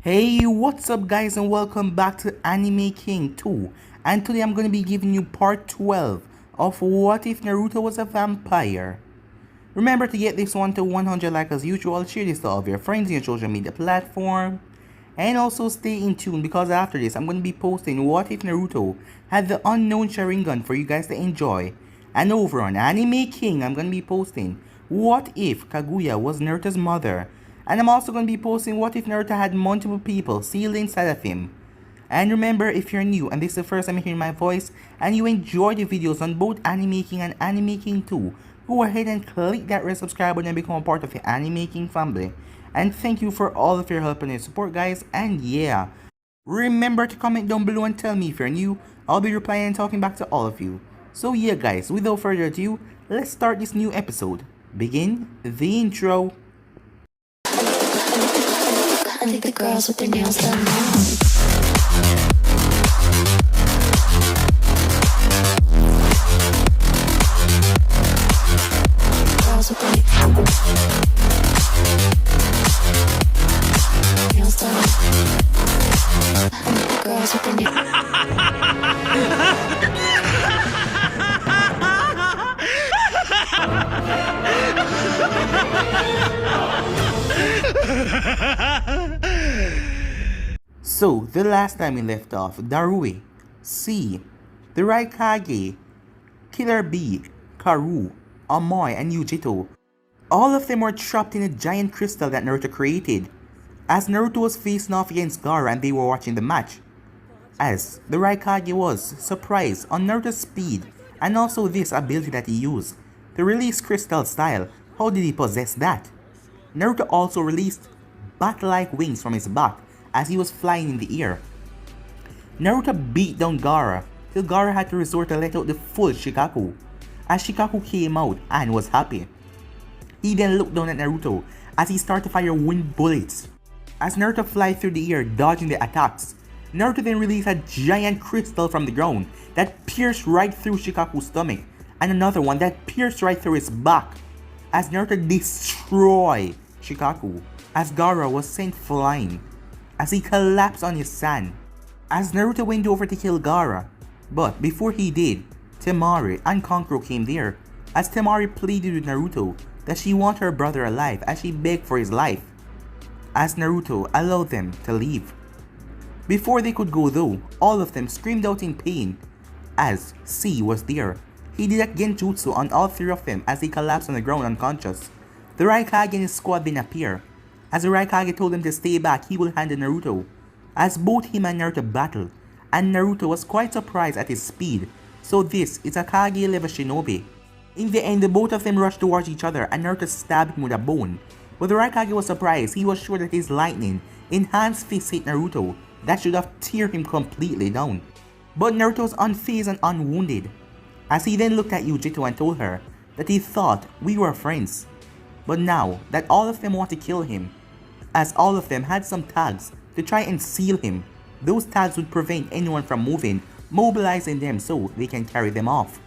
Hey, what's up guys, and welcome back to Anime King 2. And today I'm going to be giving you part 12 of What If Naruto Was a Vampire. Remember to get this one to 100 like as usual, share this to all of your friends in your social media platform. And also stay in tune because after this I'm going to be posting What If Naruto had the unknown Sharingan for you guys to enjoy. And over on Anime King I'm going to be posting What If Kaguya was Naruto's mother. And I'm also going to be posting What If Naruto had multiple people sealed inside of him. And remember, if you're new and this is the first time you're hearing my voice and you enjoy the videos on both Anime King and Anime King 2, go ahead and click that red subscribe button and become a part of the Anime King family. And thank you for all of your help and your support guys, and yeah, remember to comment down below and tell me if you're new. I'll be replying and talking back to all of you. So yeah guys, without further ado, let's start this new episode. Begin the intro. I think the girls with their nails done now. Girls with their nails done. I think the girls with their So, the last time we left off, Darui, C, the Raikage, Killer B, Karu, Amoy, and Yujito, all of them were trapped in a giant crystal that Naruto created, as Naruto was facing off against Gaara and they were watching the match. As the Raikage was surprised on Naruto's speed and also this ability that he used, the release crystal style. How did he possess that? Naruto also released bat-like wings from his back as he was flying in the air. Naruto beat down Gaara till Gaara had to resort to let out the full Shikaku, as Shikaku came out and was happy. He then looked down at Naruto as he started to fire wind bullets. As Naruto fly through the air dodging the attacks, Naruto then released a giant crystal from the ground that pierced right through Shikaku's stomach, and another one that pierced right through his back, as Naruto destroyed Shikaku as Gaara was sent flying, as he collapsed on his sand, as Naruto went over to kill Gaara. But before he did, Temari and Kankuro came there, as Temari pleaded with Naruto that she wanted her brother alive as she begged for his life, as Naruto allowed them to leave. Before they could go though, all of them screamed out in pain, as C was there. He did a genjutsu on all three of them as they collapsed on the ground unconscious. The Raikage and his squad then appear. As the Raikage told him to stay back, he will handle Naruto, as both him and Naruto battled, and Naruto was quite surprised at his speed, so this is a Kage level shinobi. In the end, the both of them rushed towards each other and Naruto stabbed him with a bone. But the Raikage was surprised. He was sure that his lightning enhanced fist hit Naruto that should have teared him completely down. But Naruto was unfazed and unwounded, as he then looked at Yujito and told her that he thought we were friends. But now that all of them want to kill him, as all of them had some tags to try and seal him, those tags would prevent anyone from moving, mobilizing them so they can carry them off.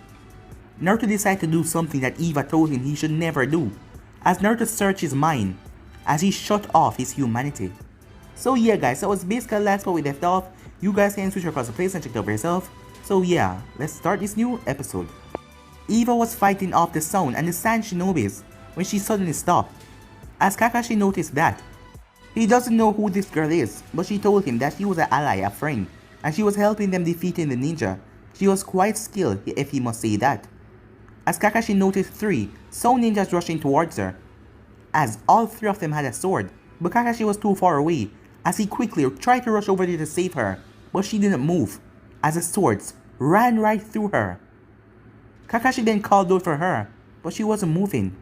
Naruto decided to do something that Eva told him he should never do, as Naruto searched his mind, as he shut off his humanity. So yeah guys, that was basically the last part we left off. You guys can switch across the place and check it out for yourself. So yeah, let's start this new episode. Eva was fighting off the sound and the sand shinobis when she suddenly stopped, as Kakashi noticed that. He doesn't know who this girl is, but she told him that she was an ally, a friend, and she was helping them defeating the ninja. She was quite skilled, if he must say that. As Kakashi noticed three sound ninjas rushing towards her, as all three of them had a sword, but Kakashi was too far away, as he quickly tried to rush over there to save her, but she didn't move, as the swords ran right through her. Kakashi then called out for her, but she wasn't moving.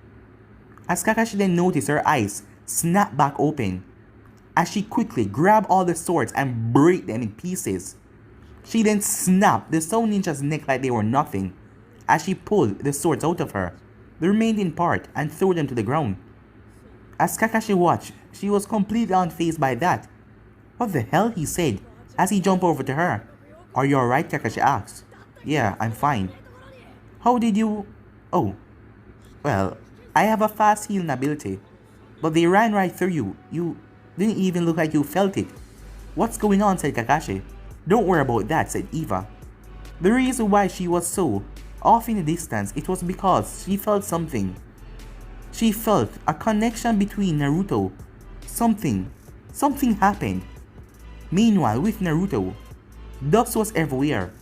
As Kakashi then noticed her eyes snap back open, as she quickly grabbed all the swords and break them in pieces. She then snapped the Sound Ninja's neck like they were nothing, as she pulled the swords out of her, the remaining part, and threw them to the ground. As Kakashi watched, she was completely unfazed by that. What the hell, he said, as he jumped over to her. Are you alright, Kakashi asked. Yeah, I'm fine. How did you... Oh. Well, I have a fast healing ability, but they ran right through you. You didn't even look like you felt it, What's going on, said Kakashi. Don't worry about that, said Eva. The reason why she was so off in the distance, it was because she felt something. She felt a connection between Naruto. Something happened. Meanwhile, with Naruto, dust was everywhere,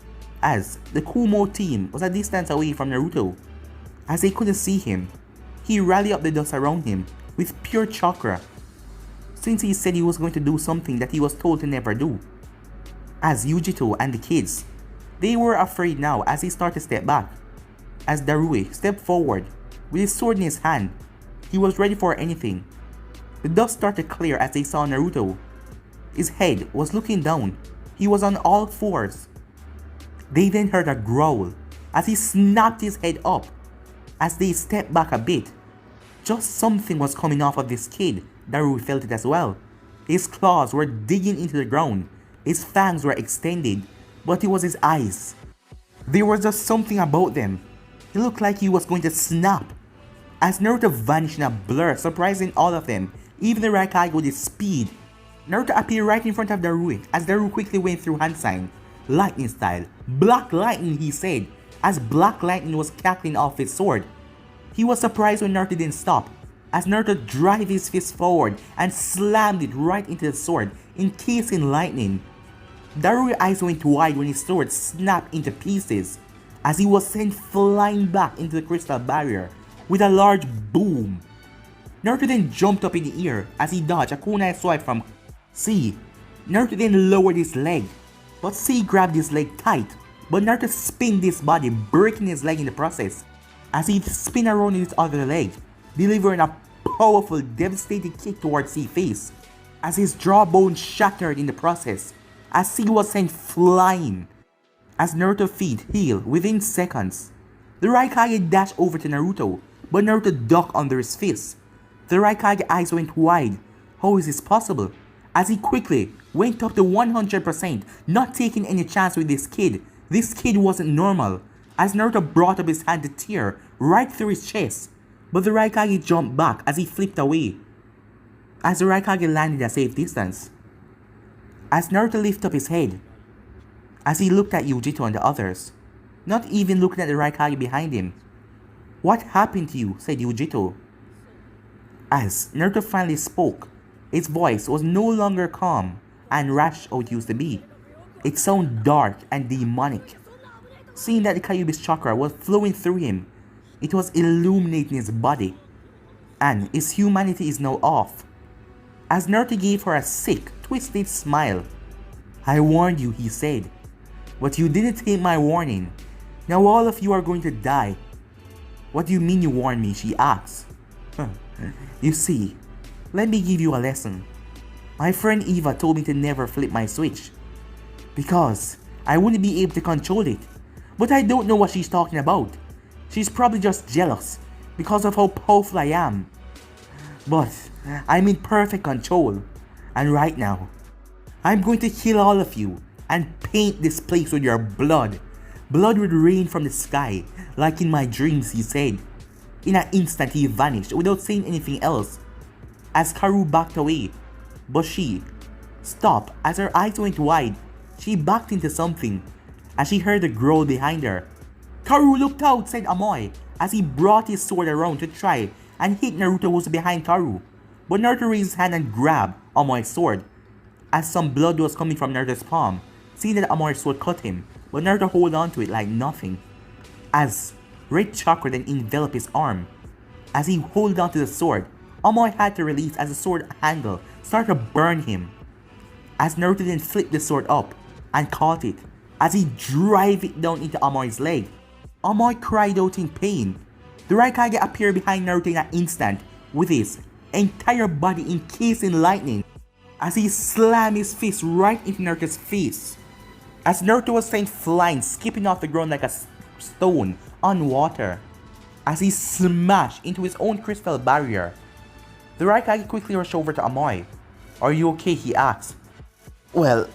as the Kumo team was a distance away from Naruto. As they couldn't see him, he rallied up the dust around him with pure chakra, since he said he was going to do something that he was told to never do. As Yujito and the kids, they were afraid now as he started to step back. As Darui stepped forward with his sword in his hand, he was ready for anything. The dust started to clear as they saw Naruto. His head was looking down. He was on all fours. They then heard a growl as he snapped his head up. As they stepped back a bit, just something was coming off of this kid. Darui felt it as well. His claws were digging into the ground. His fangs were extended, but it was his eyes. There was just something about them. He looked like he was going to snap. As Naruto vanished in a blur, surprising all of them, even the Raikage with his speed. Naruto appeared right in front of Darui as Darui quickly went through hand sign, lightning style. Black lightning, he said, as black lightning was cackling off his sword. He was surprised when Naruto didn't stop, as Naruto drove his fist forward and slammed it right into the sword, encasing lightning. Darui's eyes went wide when his sword snapped into pieces, as he was sent flying back into the crystal barrier with a large boom. Naruto then jumped up in the air as he dodged a kunai swipe from C. Naruto then lowered his leg, but C grabbed his leg tight, but Naruto spinned his body, breaking his leg in the process, as he spun around his other leg, delivering a powerful, devastating kick towards C's face, as his jawbone shattered in the process, as C was sent flying. As Naruto's feet healed within seconds, the Raikage dashed over to Naruto, but Naruto ducked under his fist. The Raikage eyes went wide. How is this possible? As he quickly went up to 100%, not taking any chance with this kid. This kid wasn't normal, as Naruto brought up his hand to tear right through his chest, but the Raikage jumped back as he flipped away, as the Raikage landed at a safe distance. As Naruto lifted up his head, as he looked at Yujito and the others, not even looking at the Raikage behind him. What happened to you? Said Yujito. As Naruto finally spoke, his voice was no longer calm and rash how it used to be. It sounded dark and demonic. Seeing that the Kyuubi's chakra was flowing through him, it was illuminating his body, and his humanity is now off. As Naruto gave her a sick, twisted smile. I warned you, he said, but you didn't take my warning. Now all of you are going to die. What do you mean you warned me? She asked. You see, let me give you a lesson. My friend Eva told me to never flip my switch, because I wouldn't be able to control it. But I don't know what she's talking about. She's probably just jealous because of how powerful I am. But I'm in perfect control, and right now, I'm going to kill all of you and paint this place with your blood. Blood would rain from the sky, like in my dreams, he said. In an instant, he vanished without saying anything else, as Karu backed away. But she stopped as her eyes went wide. She backed into something, as she heard a growl behind her. Karu, looked out, said Amoy, as he brought his sword around to try and hit Naruto who was behind Karu. But Naruto raised his hand and grabbed Amoy's sword, as some blood was coming from Naruto's palm. Seeing that Amoy's sword cut him, but Naruto held on to it like nothing, as red chakra then enveloped his arm. As he held on to the sword, Amoy had to release as the sword handle started to burn him. As Naruto then flipped the sword up and caught it, as he drove it down into Amoy's leg. Amoy cried out in pain. The Raikage appeared behind Naruto in an instant, with his entire body encased in lightning, as he slammed his fist right into Naruto's face. As Naruto was sent flying, skipping off the ground like a stone on water, as he smashed into his own crystal barrier. The Raikage quickly rushed over to Amoy. Are you okay? He asked. Well,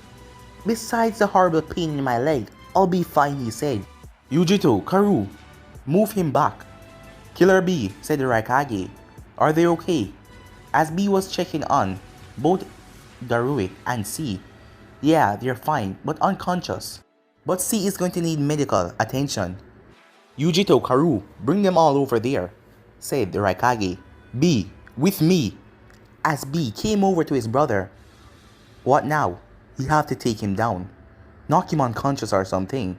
besides the horrible pain in my leg, I'll be fine, he said. Yujito, Karu, move him back. Killer B, said the Raikage. Are they okay? As B was checking on both Darui and C, Yeah, they're fine, but unconscious. But C is going to need medical attention. Yujito, Karu, bring them all over there, said the Raikage. B, with me. As B came over to his brother. What now? We have to take him down. Knock him unconscious or something.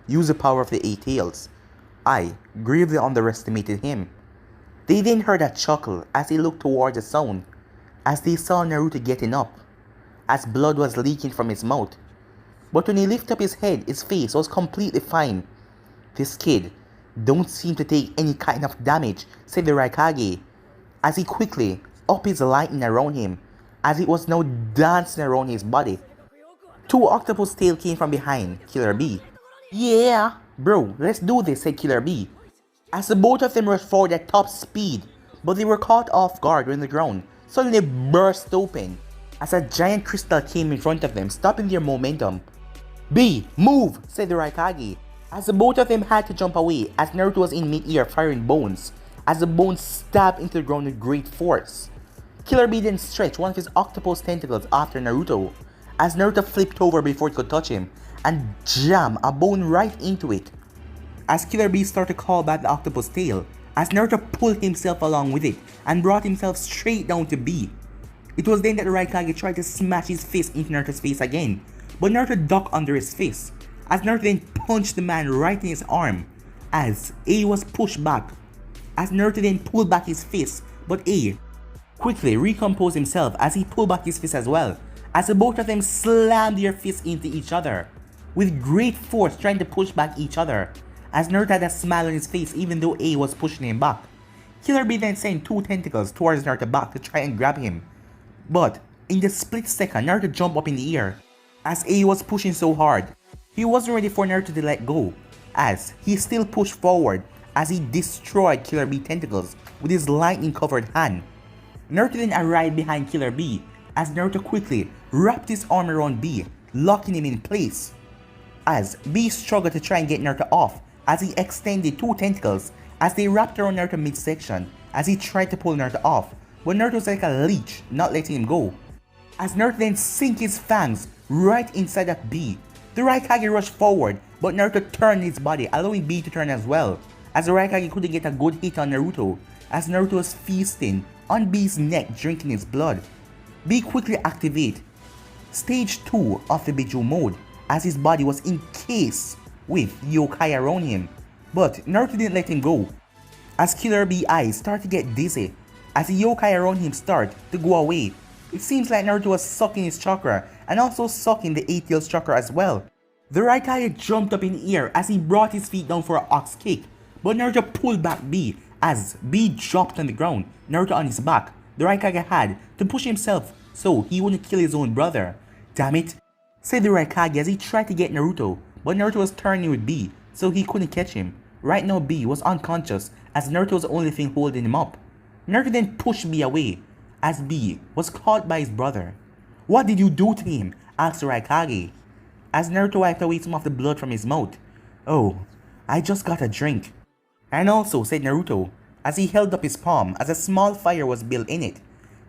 Use the power of the eight tails. I gravely underestimated him. They then heard a chuckle as they looked towards the sound, as they saw Naruto getting up, as blood was leaking from his mouth. But when he lifted up his head, his face was completely fine. This kid don't seem to take any kind of damage, said the Raikage, as he quickly upped his lightning around him, as it was now dancing around his body. Two octopus tails came from behind Killer B. Yeah, bro, let's do this, said Killer B, as the both of them rushed forward at top speed, but they were caught off guard when the ground suddenly burst open, as a giant crystal came in front of them, stopping their momentum. B, move, said the Raikage, as the both of them had to jump away as Naruto was in mid-air firing bones, as the bones stabbed into the ground with great force. Killer B then stretched one of his octopus tentacles after Naruto, as Naruto flipped over before it could touch him, and jammed a bone right into it. As Killer B started to call back the octopus tail, as Naruto pulled himself along with it and brought himself straight down to B. It was then that the Raikage tried to smash his fist into Naruto's face again, but Naruto ducked under his fist, as Naruto then punched the man right in his arm, as A was pushed back, as Naruto then pulled back his fist, but A quickly recomposed himself as he pulled back his fist as well, as the both of them slammed their fists into each other, with great force trying to push back each other, as Naruto had a smile on his face even though A was pushing him back. Killer B then sent two tentacles towards Naruto back to try and grab him, but in the split second Naruto jumped up in the air, as A was pushing so hard. He wasn't ready for Naruto to let go, as he still pushed forward as he destroyed Killer B tentacles with his lightning covered hand. Naruto then arrived behind Killer B, as Naruto quickly wrapped his arm around B, locking him in place. As B struggled to try and get Naruto off, as he extended two tentacles as they wrapped around Naruto midsection as he tried to pull Naruto off, but Naruto was like a leech, not letting him go. As Naruto then sank his fangs right inside of B, the Raikage rushed forward, but Naruto turned his body, allowing B to turn as well, as the Raikage couldn't get a good hit on Naruto, as Naruto was feasting on B's neck, drinking his blood. B quickly activated Stage 2 of the Biju mode, as his body was encased with yokai around him, but Naruto didn't let him go, as Killer B's eyes started to get dizzy, as the yokai around him started to go away. It seems like Naruto was sucking his chakra, and also sucking the 8 tails chakra as well. The Raikage jumped up in the air as he brought his feet down for an ox kick, but Naruto pulled back B, as B dropped on the ground, Naruto on his back. The Raikage had to push himself so he wouldn't kill his own brother. Damn it, said the Raikage as he tried to get Naruto, but Naruto was turning with B, so he couldn't catch him. Right now B was unconscious, as Naruto was the only thing holding him up. Naruto then pushed B away, as B was caught by his brother. What did you do to him? Asked the Raikage, as Naruto wiped away some of the blood from his mouth. Oh, I just got a drink. And also, said Naruto, as he held up his palm as a small fire was built in it.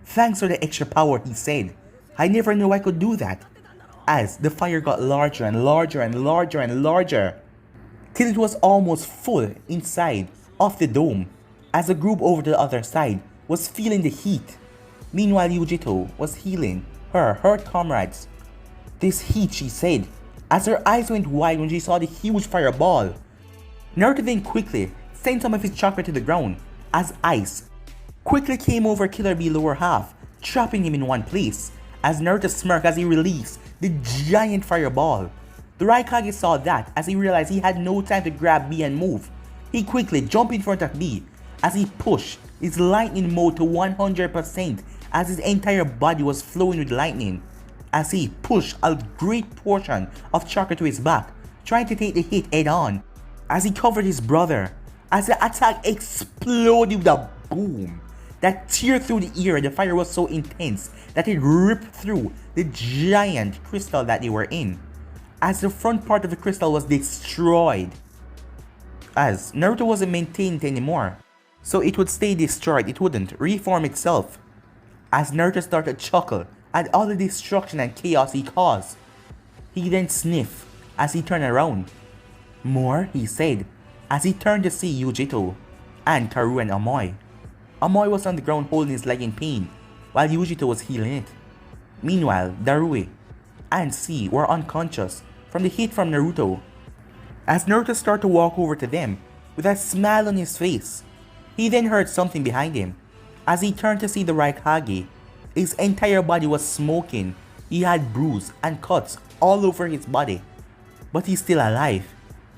Thanks for the extra power, he said. I never knew I could do that. As the fire got larger and larger and larger and larger, till it was almost full inside of the dome, as the group over to the other side was feeling the heat. Meanwhile, Yujito was healing her hurt comrades. This heat, she said, as her eyes went wide when she saw the huge fireball. Naruto then quickly sent some of his chakra to the ground, as ice quickly came over Killer B's lower half, trapping him in one place, as Naruto smirked as he released the giant fireball. The Raikage saw that as he realized he had no time to grab B and move. He quickly jumped in front of B as he pushed his lightning mode to 100% as his entire body was flowing with lightning, as he pushed a great portion of chakra to his back, trying to take the hit head on, as he covered his brother, as the attack exploded with a boom that teared through the air. The fire was so intense that it ripped through the giant crystal that they were in, as the front part of the crystal was destroyed, as Naruto wasn't maintained anymore, so it would stay destroyed, it wouldn't reform itself. As Naruto started to chuckle at all the destruction and chaos he caused, He then sniffed as he turned around. More, he said, as he turned to see Yujito and Karu and Amoy. Amoy was on the ground holding his leg in pain, while Yujito was healing it. Meanwhile, Darui and C were unconscious from the hit from Naruto. As Naruto started to walk over to them with a smile on his face, he then heard something behind him. As he turned to see the Raikage, his entire body was smoking. He had bruises and cuts all over his body, but he's still alive,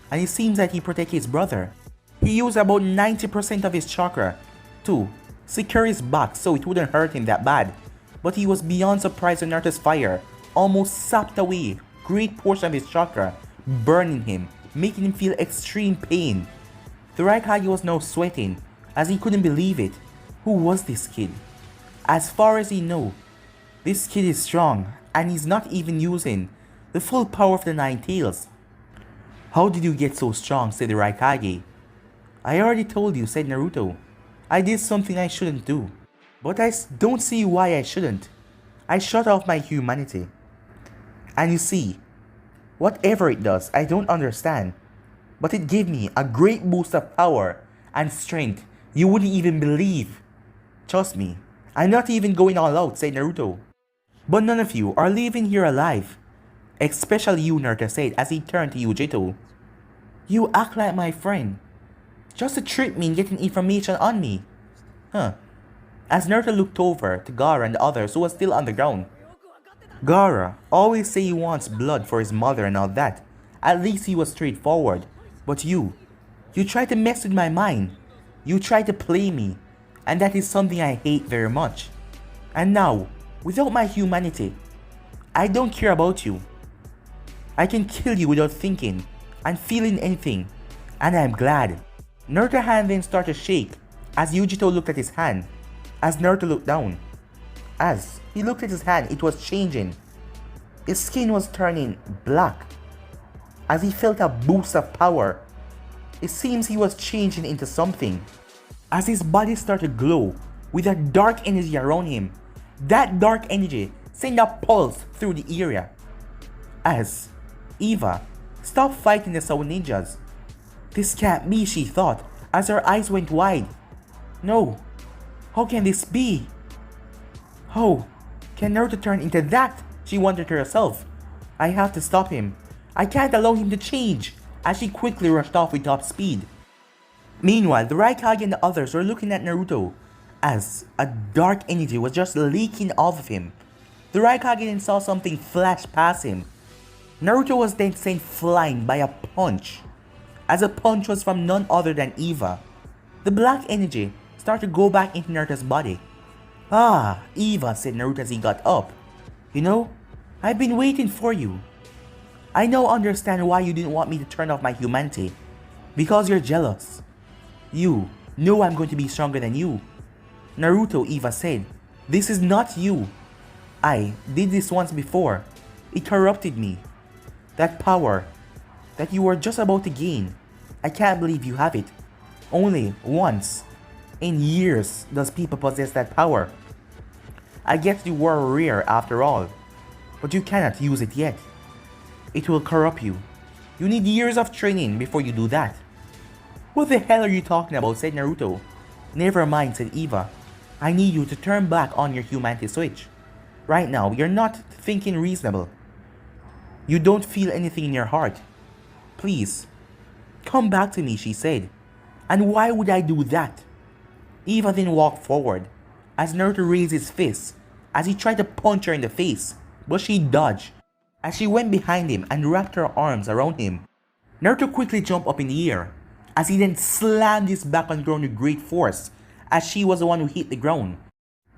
and it seems that he protected his brother. He used about 90% of his chakra to secure his back so it wouldn't hurt him that bad, but he was beyond surprised when Naruto's fire almost sapped away great portion of his chakra, burning him, making him feel extreme pain. The Raikage was now sweating as he couldn't believe it. Who was this kid? As far as he knew, this kid is strong and he's not even using the full power of the Nine Tails. How did you get so strong? Said the Raikage. I already told you, said Naruto. I did something I shouldn't do. But I don't see why I shouldn't. I shut off my humanity. And you see, whatever it does, I don't understand. But it gave me a great boost of power and strength you wouldn't even believe. Trust me, I'm not even going all out, said Naruto. But none of you are leaving here alive. Especially you, Naruto said as he turned to Yujito. You act like my friend. Just to trick me in getting information on me. Huh. As Naruto looked over to Gaara and the others who were still on the ground. Gaara always say he wants blood for his mother and all that. At least he was straightforward. But you tried to mess with my mind. You tried to play me. And that is something I hate very much. And now, without my humanity, I don't care about you. I can kill you without thinking and feeling anything. And I'm glad. Naruto's hand then started to shake as Yujito looked at his hand. As Naruto looked down. As he looked at his hand, it was changing. His skin was turning black. As he felt a boost of power, it seems he was changing into something. As his body started to glow with a dark energy around him, that dark energy sent a pulse through the area. As Eva stopped fighting the Soul Ninjas. This can't be, she thought, as her eyes went wide. No, how can this be? How can Naruto turn into that? She wondered to herself. I have to stop him. I can't allow him to change, as she quickly rushed off with top speed. Meanwhile, the Raikage and the others were looking at Naruto as a dark energy was just leaking off of him. The Raikage then saw something flash past him. Naruto was then sent flying by a punch, as the punch was from none other than Eva. The black energy started to go back into Naruto's body. Ah, Eva, said Naruto as he got up. You know, I've been waiting for you. I now understand why you didn't want me to turn off my humanity. Because you're jealous. You know I'm going to be stronger than you. Naruto, Eva said. This is not you. I did this once before. It corrupted me. That power that you were just about to gain, I can't believe you have it. Only once in years does people possess that power. I guess you were rare after all, but you cannot use it yet. It will corrupt you. You need years of training before you do that. What the hell are you talking about? Said Naruto. Never mind, said Eva. I need you to turn back on your humanity switch. Right now, you're not thinking reasonable. You don't feel anything in your heart. Please, come back to me, she said. And why would I do that? Eva then walked forward, as Naruto raised his fist, as he tried to punch her in the face, but she dodged, as she went behind him and wrapped her arms around him. Naruto quickly jumped up in the air, as he then slammed his back on the ground with great force, as she was the one who hit the ground.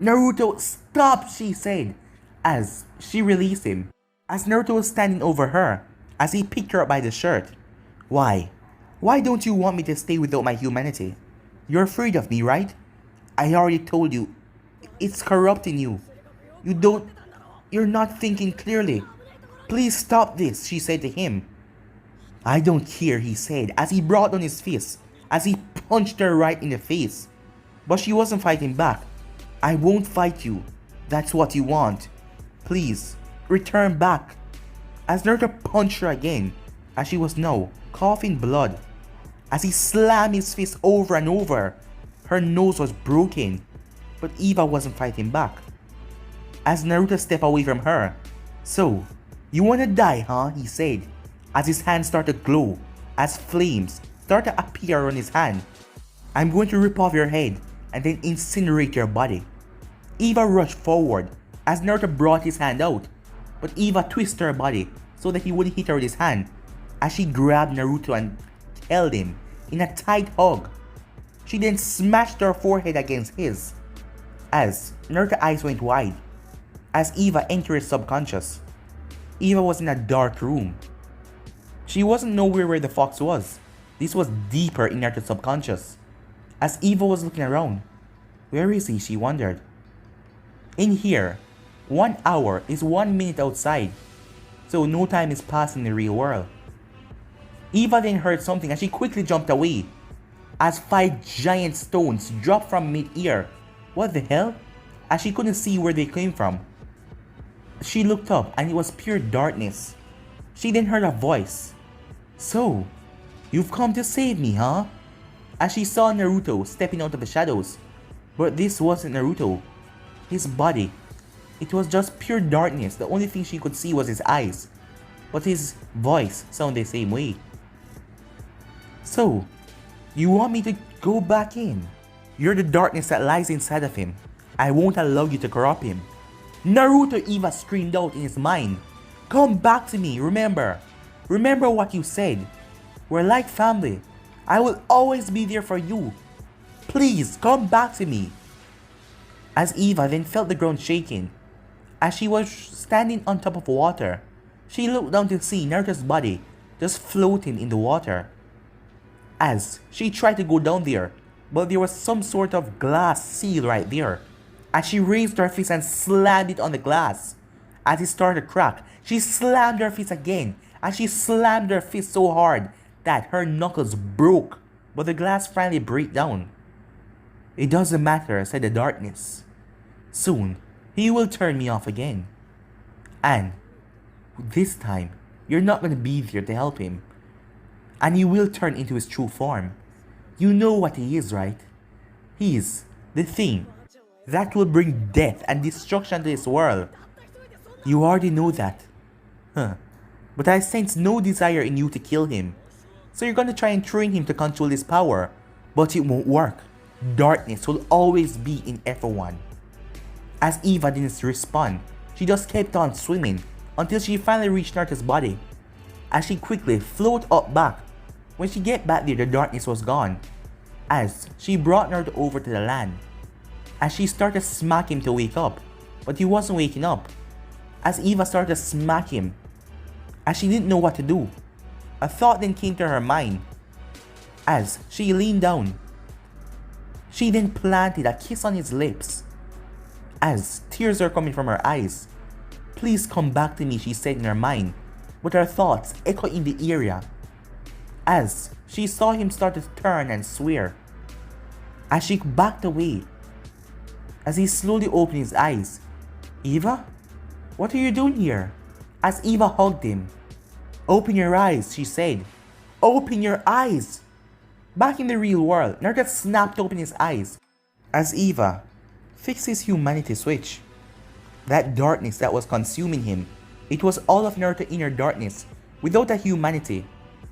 Naruto, stop, she said, as she released him, as Naruto was standing over her, as he picked her up by the shirt. Why? Why don't you want me to stay without my humanity? You're afraid of me, right? I already told you, it's corrupting you. You're not thinking clearly. Please stop this, she said to him. I don't care, he said, as he brought down his fist, as he punched her right in the face. But she wasn't fighting back. I won't fight you. That's what you want. Please, return back. as Naruto punched her again, as she was now coughing blood. As he slammed his fist over and over, her nose was broken, but Eva wasn't fighting back. As Naruto stepped away from her, "So, you wanna die, huh?" he said, as his hand started to glow, as flames started to appear on his hand. "I'm going to rip off your head and then incinerate your body." Eva rushed forward as Naruto brought his hand out, but Eva twisted her body so that he wouldn't hit her with his hand as she grabbed Naruto and held him in a tight hug. She then smashed her forehead against his as Naruto's eyes went wide as Eva entered his subconscious. Eva was in a dark room. She wasn't nowhere where the fox was. This was deeper in Naruto's subconscious. As Eva was looking around, where is he? She wondered. In here, 1 hour is 1 minute outside, so no time is passed in the real world. Eva then heard something and she quickly jumped away as 5 giant stones dropped from mid-air. What the hell? As she couldn't see where they came from. She looked up and it was pure darkness. She then heard a voice. "So, you've come to save me, huh?" As she saw Naruto stepping out of the shadows. But this wasn't Naruto. His body. It was just pure darkness. The only thing she could see was his eyes. But his voice sounded the same way. "So, you want me to go back in? You're the darkness that lies inside of him. I won't allow you to corrupt him." Naruto, Eva screamed out in his mind. "Come back to me, remember. Remember what you said. We're like family. I will always be there for you. Please, come back to me." As Eva then felt the ground shaking, as she was standing on top of water, she looked down to see Naruto's body just floating in the water. As she tried to go down there, but there was some sort of glass seal right there. As she raised her fist and slammed it on the glass. As it started to crack, she slammed her fist again, and she slammed her fist so hard that her knuckles broke, but the glass finally broke down. "It doesn't matter," said the darkness. "Soon, he will turn me off again. And this time, you're not going to be there to help him. And he will turn into his true form. You know what he is, right? He's the thing that will bring death and destruction to this world. You already know that. Huh. But I sense no desire in you to kill him. So you're gonna try and train him to control his power. But it won't work. Darkness will always be in everyone." As Eva didn't respond, she just kept on swimming until she finally reached Naruto's body. As she quickly floated up back. When she get back there, the darkness was gone. As she brought Naruto over to the land. As she started to smack him to wake up, but he wasn't waking up. As Eva started to smack him, as she didn't know what to do, a thought then came to her mind. As she leaned down, she then planted a kiss on his lips. As tears are coming from her eyes. "Please come back to me," she said in her mind, but her thoughts echoed in the area. As she saw him start to turn and swear. As she backed away. As he slowly opened his eyes. "Eva? What are you doing here?" As Eva hugged him. "Open your eyes," she said. "Open your eyes!" Back in the real world, Naruto snapped open his eyes. As Eva fixed his humanity switch. That darkness that was consuming him, it was all of Naruto's inner darkness. Without a humanity,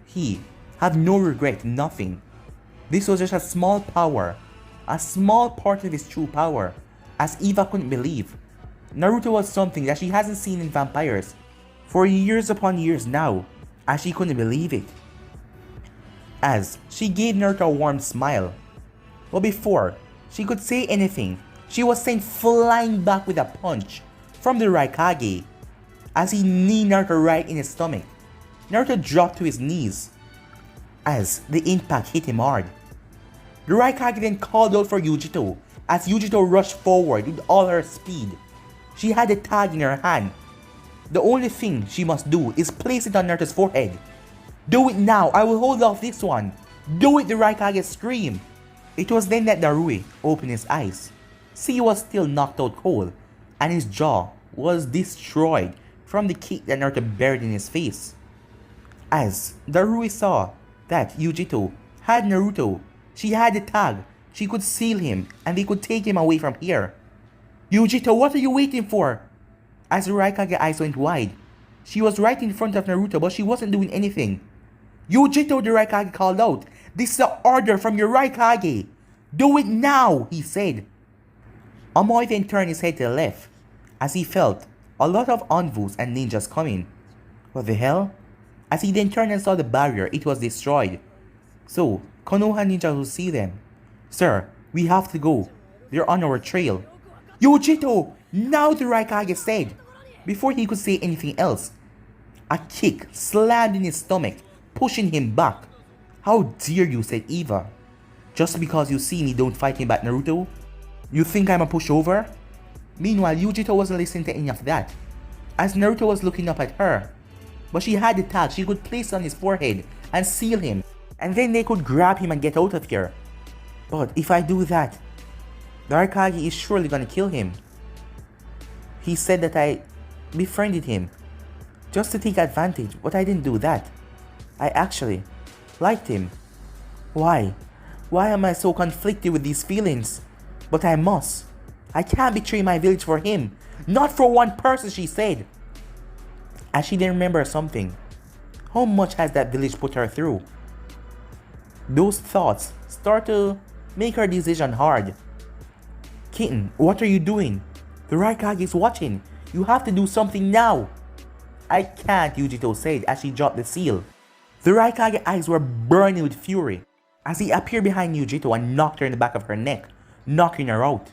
he had no regret, nothing. This was just a small power. A small part of his true power, as Eva couldn't believe. Naruto was something that she hasn't seen in vampires for years upon years now, as she couldn't believe it. As she gave Naruto a warm smile. But before she could say anything, she was sent flying back with a punch from the Raikage. As he kneed Naruto right in his stomach, Naruto dropped to his knees. As the impact hit him hard. The Raikage then called out for Yujito as Yujito rushed forward with all her speed. She had the tag in her hand. The only thing she must do is place it on Naruto's forehead. "Do it now, I will hold off this one. Do it," the Raikage screamed. It was then that Darui opened his eyes. See, he was still knocked out cold, and his jaw was destroyed from the kick that Naruto buried in his face. As Darui saw that Yujito had Naruto, she had the tag, she could seal him and they could take him away from here. Yujito, what are you waiting for? As the Raikage's eyes went wide, she was right in front of Naruto but she wasn't doing anything. Yujito, the Raikage called out, this is an order from your Raikage. Do it now, he said. Amoy then turned his head to the left as he felt a lot of envus and ninjas coming. What the hell? As he then turned and saw the barrier, it was destroyed. So, Konoha ninjas will see them. Sir, we have to go. They're on our trail. Yujito! Now, the Raikage said. Before he could say anything else, a kick slammed in his stomach, pushing him back. How dare you, said Eva. Just because you see me don't fight me back, Naruto? You think I'm a pushover? Meanwhile, Yujito wasn't listening to any of that, as Naruto was looking up at her. But she had the tag she could place on his forehead and seal him, and then they could grab him and get out of here. But if I do that, the Raikage is surely gonna kill him. He said that I befriended him just to take advantage, but I didn't do that. I actually liked him. Why? Why am I so conflicted with these feelings? But I must. I can't betray my village for him. Not for one person, she said. As she didn't remember something. How much has that village put her through? Those thoughts start to make her decision hard. Kitten, what are you doing? The Raikage is watching. You have to do something now. I can't, Yujito said as she dropped the seal. The Raikage's eyes were burning with fury as he appeared behind Yujito and knocked her in the back of her neck, knocking her out.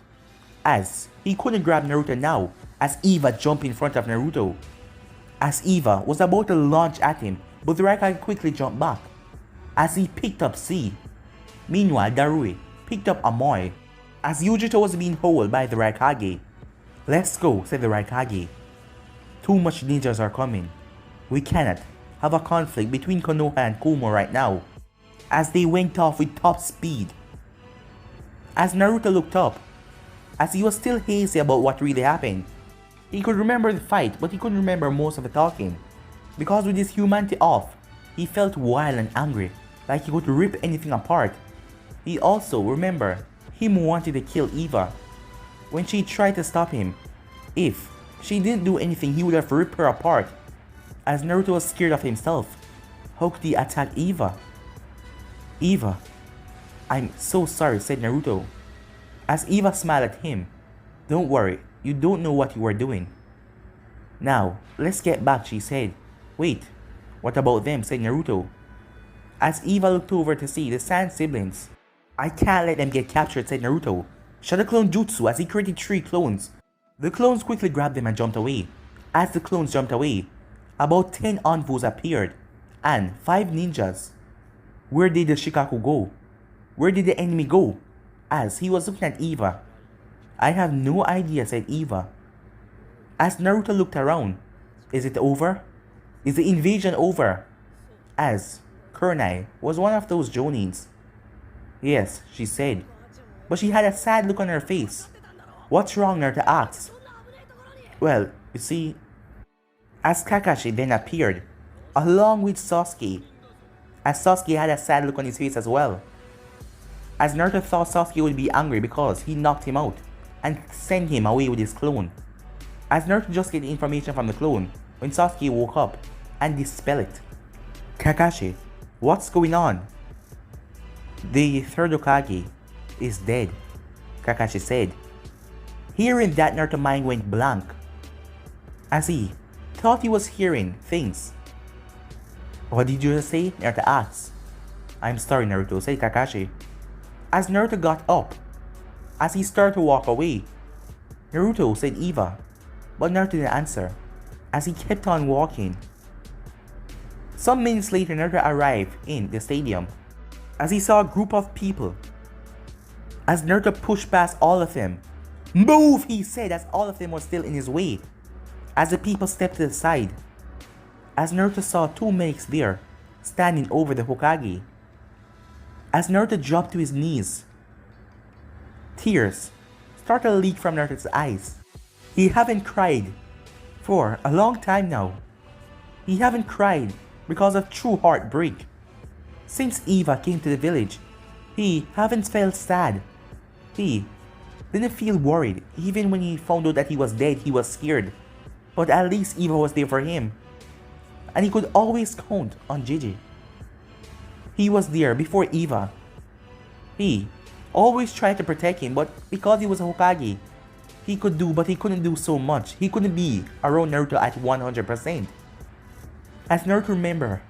As he couldn't grab Naruto now, as Eva jumped in front of Naruto. As Eva was about to launch at him, but the Raikage quickly jumped back, as he picked up C. Meanwhile, Darui picked up Amoy, as Yujito was being held by the Raikage. Let's go, said the Raikage. Too much ninjas are coming. We cannot have a conflict between Konoha and Kumo right now, as they went off with top speed. As Naruto looked up, as he was still hazy about what really happened, he could remember the fight but he couldn't remember most of the talking, because with his humanity off, he felt wild and angry, like he could rip anything apart. He also remembered him wanting to kill Eva. When she tried to stop him, if she didn't do anything he would have ripped her apart. As Naruto was scared of himself, how could he attack Eva? Eva, I'm so sorry, said Naruto. As Eva smiled at him, don't worry, you don't know what you are doing. Now, let's get back, she said. Wait, what about them, said Naruto. As Eva looked over to see the Sand siblings. I can't let them get captured, said Naruto. Shadow Clone Jutsu as he created 3 clones. The clones quickly grabbed them and jumped away. As the clones jumped away, about 10 envus appeared, and 5 ninjas. Where did the Shikaku go? Where did the enemy go? As he was looking at Eva. I have no idea, said Eva. As Naruto looked around, is it over? Is the invasion over? As Kurenai was one of those Jonins. Yes, she said, but she had a sad look on her face. What's wrong, Naruto asked. Well, you see, as Kakashi then appeared, along with Sasuke, as Sasuke had a sad look on his face as well. As Naruto thought Sasuke would be angry because he knocked him out and sent him away with his clone. As Naruto just get information from the clone when Sasuke woke up and dispelled it. Kakashi, what's going on? The third Hokage is dead, Kakashi said. Hearing that, Naruto's mind went blank, as he thought he was hearing things. What did you just say? Naruto asked. I'm sorry, Naruto, said Kakashi. As Naruto got up, as he started to walk away, Naruto said Eva, but Naruto didn't answer, as he kept on walking. Some minutes later, Naruto arrived in the stadium, as he saw a group of people. As Naruto pushed past all of them, move, he said, as all of them were still in his way. As the people stepped to the side, as Naruto saw 2 medics there, standing over the Hokage. As Naruto dropped to his knees, tears started to leak from Naruto's eyes. He hadn't cried for a long time now. He haven't cried because of true heartbreak. Since Eva came to the village, he haven't felt sad. He didn't feel worried. Even when he found out that he was dead, he was scared. But at least Eva was there for him. And he could always count on Gigi. He was there before Eva. He always tried to protect him, but because he was a Hokage, he could do, but he couldn't do so much. He couldn't be around Naruto at 100%. As Naruto remember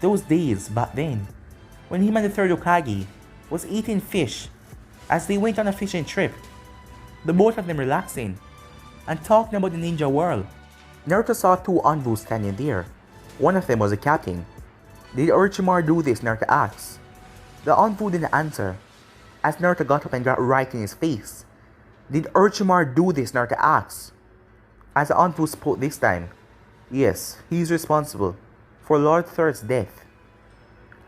those days back then, when him and the third Hokage was eating fish as they went on a fishing trip, the both of them relaxing and talking about the ninja world. Naruto saw two Anbu standing there. One of them was the captain. Did Orochimaru do this? Naruto asked. The Anbu didn't answer, as Naruto got up and got right in his face. Did Orochimaru do this? Naruto asked, as the Anbu spoke this time. Yes, he is responsible for Lord Third's death.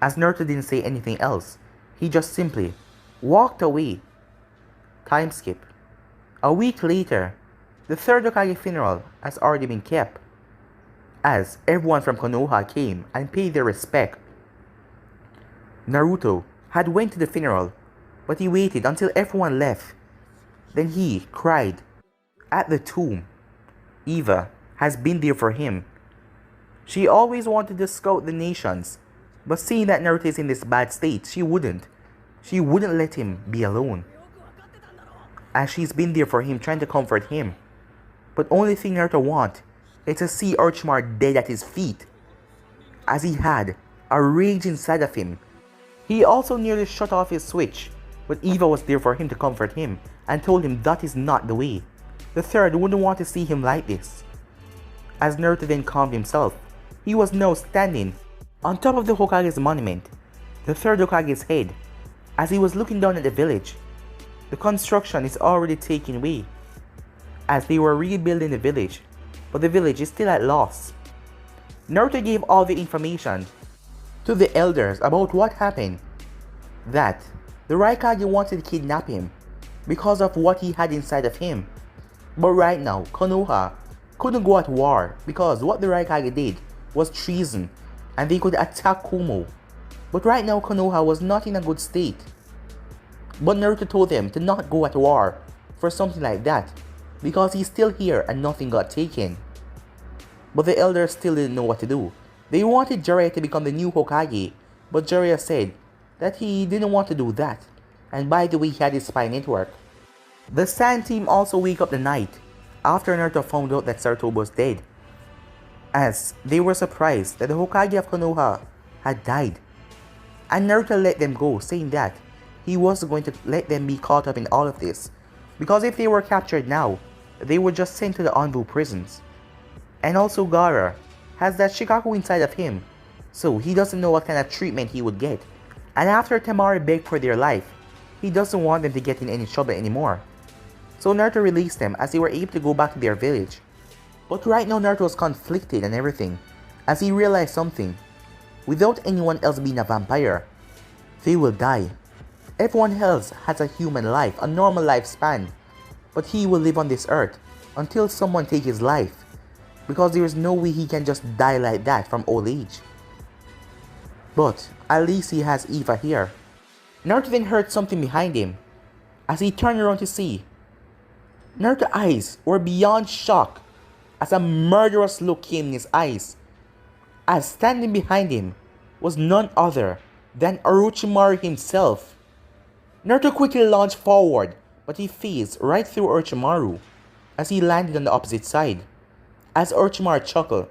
As Naruto didn't say anything else, he just simply walked away. Time skip. A week later, the third Hokage funeral has already been kept, as everyone from Konoha came and paid their respect. Naruto had went to the funeral, but he waited until everyone left. Then he cried at the tomb. Eva has been there for him. She always wanted to scout the nations, but seeing that Naruto is in this bad state, she wouldn't let him be alone. As she's been there for him, trying to comfort him. But only thing Naruto wants is to see Orochimaru dead at his feet, as he had a rage inside of him. He also nearly shut off his switch, but Eva was there for him to comfort him and told him that is not the way. The third wouldn't want to see him like this. As Naruto then calmed himself, he was now standing on top of the Hokage's monument, the third Hokage's head, as he was looking down at the village. The construction is already taken away, as they were rebuilding the village, but the village is still at loss. Naruto gave all the information to the elders about what happened, that the Raikage wanted to kidnap him because of what he had inside of him. But right now, Konoha couldn't go at war because what the Raikage did was treason and they could attack Kumo. But right now, Konoha was not in a good state. But Naruto told them to not go at war for something like that because he's still here and nothing got taken. But the elders still didn't know what to do. They wanted Jiraiya to become the new Hokage, but Jiraiya said that he didn't want to do that. And by the way, he had his spy network. The Sand team also wake up the night after Naruto found out that Sarutobi was dead, as they were surprised that the Hokage of Konoha had died. And Naruto let them go, saying that he wasn't going to let them be caught up in all of this, because if they were captured now, they were just sent to the Anbu prisons. And also Gaara has that Shikaku inside of him, so he doesn't know what kind of treatment he would get. And after Temari begged for their life, he doesn't want them to get in any trouble anymore. So Naruto released them as they were able to go back to their village. But right now Naruto was conflicted and everything, as he realized something. Without anyone else being a vampire, they will die. Everyone else has a human life, a normal lifespan, but he will live on this earth until someone takes his life, because there is no way he can just die like that from old age. But at least he has Eva here. Naruto then heard something behind him. As he turned around to see, Naruto's eyes were beyond shock as a murderous look came in his eyes, as standing behind him was none other than Orochimaru himself. Naruto quickly launched forward, but he phased right through Orochimaru as he landed on the opposite side. As Orochimaru chuckled,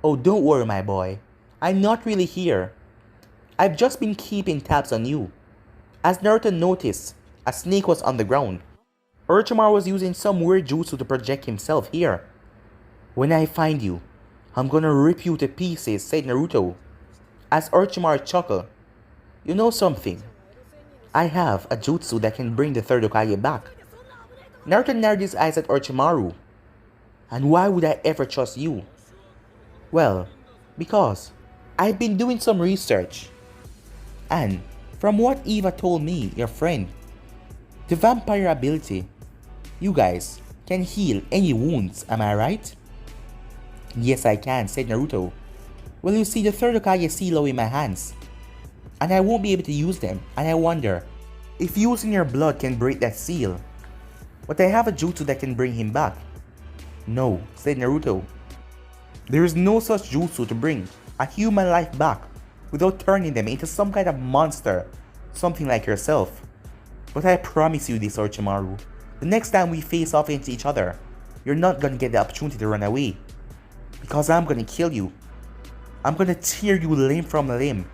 "Oh, don't worry my boy, I'm not really here. I've just been keeping tabs on you." As Naruto noticed, a snake was on the ground. Orochimaru was using some weird jutsu to project himself here. "When I find you, I'm gonna rip you to pieces," said Naruto. As Orochimaru chuckled, "You know something? I have a jutsu that can bring the third Hokage back." Naruto narrowed his eyes at Orochimaru. "And why would I ever trust you?" "Well, because I've been doing some research. And from what Eva told me, your friend, the vampire ability, you guys can heal any wounds, am I right?" Yes, I can, said Naruto. Well, you see, the third Hokage is sealed in my hands, and I won't be able to use them, and I wonder if using your blood can break that seal. But I have a jutsu that can bring him back. No, said Naruto. There is no such jutsu to bring a human life back without turning them into some kind of monster, something like yourself. But I promise you this, Orochimaru, the next time we face off into each other, you're not gonna get the opportunity to run away. Because I'm gonna kill you. I'm gonna tear you limb from limb.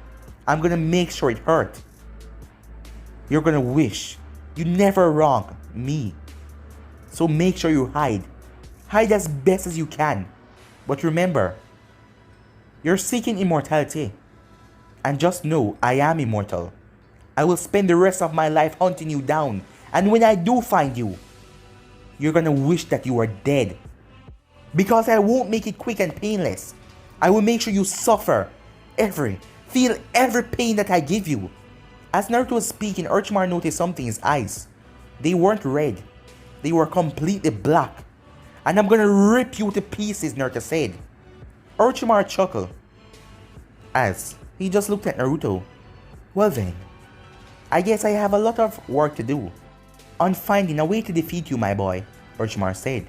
I'm gonna make sure it hurt. You're gonna wish you never wronged me. So make sure you hide. Hide as best as you can. But remember, you're seeking immortality. And just know I am immortal. I will spend the rest of my life hunting you down. And when I do find you, you're gonna wish that you were dead. Because I won't make it quick and painless. I will make sure you suffer feel every pain that I give you. As Naruto was speaking, Orochimaru noticed something in his eyes. They weren't red. They were completely black. And I'm gonna rip you to pieces, Naruto said. Orochimaru chuckled as he just looked at Naruto. Well then, I guess I have a lot of work to do on finding a way to defeat you, my boy, Orochimaru said.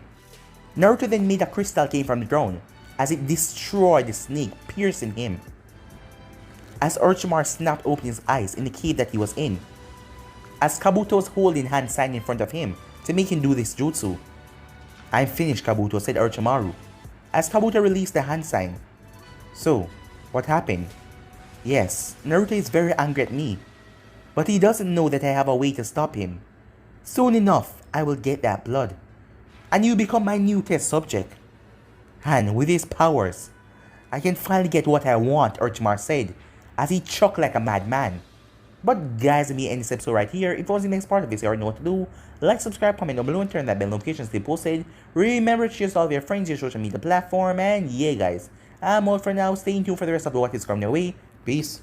Naruto then made a crystal came from the ground as it destroyed the snake, piercing him. As Orochimaru snapped open his eyes in the cave that he was in, as Kabuto was holding hand sign in front of him to make him do this jutsu. I'm finished, Kabuto, said Orochimaru, as Kabuto released the hand sign. So, what happened? Yes, Naruto is very angry at me, but he doesn't know that I have a way to stop him. Soon enough, I will get that blood, and you become my new test subject. And with his powers, I can finally get what I want, Orochimaru said, as he chuckled like a madman. But guys, let me end this episode right here. If you want the next part of this, you already know what to do. Like, subscribe, comment down below, and turn that bell notifications to be posted. Remember to share to all of your friends, your social media platform, and yeah guys, I'm out for now. Stay tuned for the rest of the what is coming your way. Peace.